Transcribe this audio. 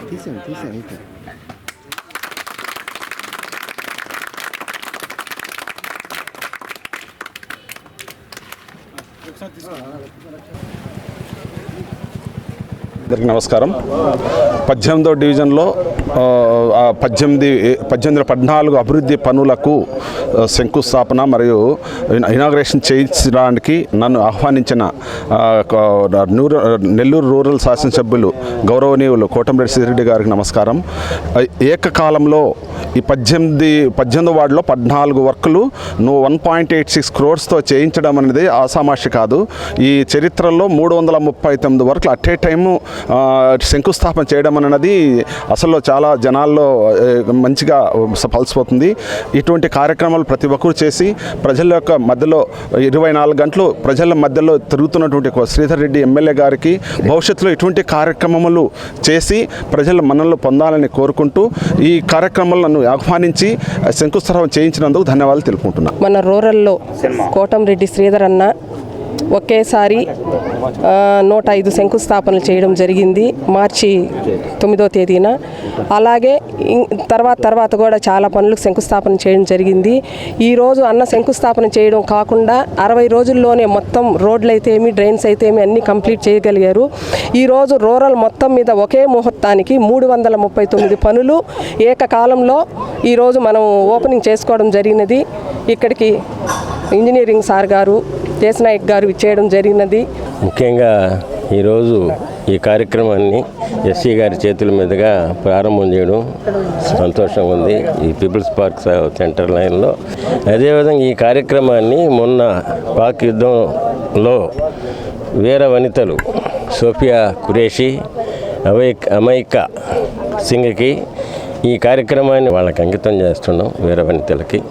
తీసాను అందరికీ నమస్కారం. 18వ డివిజన్లో 14 అభివృద్ధి పనులకు శంకుస్థాపన మరియు ఇనాగ్రేషన్ చేయించడానికి నన్ను ఆహ్వానించిన నెల్లూరు రూరల్ శాసనసభ్యులు గౌరవనీయులు కోటంరెడ్డి శ్రీరెడ్డి గారికి నమస్కారం. ఏకకాలంలో ఈ 18వ వార్డులో 14 వర్కులు 1.86 crores చేయించడం అనేది ఆసామాషి కాదు. ఈ చరిత్రలో 339 వర్కులు అట్ ఏ టైము శంకుస్థాపన చేయడం అన్నది అసలు చాలా జనాల్లో మంచిగా పలిసిపోతుంది. ఇటువంటి కార్యక్రమాలు ప్రతి ఒక్కరు చేసి ప్రజల యొక్క మధ్యలో 24 గంటలు ప్రజల మధ్యలో తిరుగుతున్నటువంటి శ్రీధర్ రెడ్డి ఎమ్మెల్యే గారికి భవిష్యత్తులో ఇటువంటి కార్యక్రమాలు చేసి ప్రజల మన్ననలు పొందాలని కోరుకుంటూ ఈ కార్యక్రమాలను నన్ను ఆహ్వానించి శంకుస్థాపన చేయించినందుకు ధన్యవాదాలు తెలుపుకుంటున్నాను. మన రూరల్లో కోటంరెడ్డి శ్రీధర్ అన్న ఒకేసారి 105 శంకుస్థాపనలు చేయడం జరిగింది మార్చి 9వ తేదీన. అలాగే తర్వాత కూడా చాలా పనులకు శంకుస్థాపన చేయడం జరిగింది. ఈరోజు అన్న శంకుస్థాపన చేయడం కాకుండా 60 రోజుల్లోనే మొత్తం రోడ్లు అయితే ఏమి డ్రైన్స్ అయితే ఏమి అన్నీ కంప్లీట్ చేయగలిగారు. ఈరోజు రూరల్ మొత్తం మీద ఒకే ముహూర్తానికి 339 పనులు ఏకకాలంలో ఈరోజు మనం ఓపెనింగ్ చేసుకోవడం జరిగినది. ఇక్కడికి ఇంజనీరింగ్ సార్ గారు దేశనాయక్ గారు ఇచ్చేయడం జరిగినది. ముఖ్యంగా ఈరోజు ఈ కార్యక్రమాన్ని ఎస్సీ గారి చేతుల మీదుగా ప్రారంభం చేయడం సంతోషంగా ఉంది ఈ పీపుల్స్ పార్క్ సెంటర్ లైన్లో. అదేవిధంగా ఈ కార్యక్రమాన్ని మొన్న పాక్ యుద్ధంలో వీర వనితలు సోఫియా ఖురేషి అమైకా సింగ్కి ఈ కార్యక్రమాన్ని వాళ్ళకి అంకితం చేస్తున్నాం వీర వనితలకి.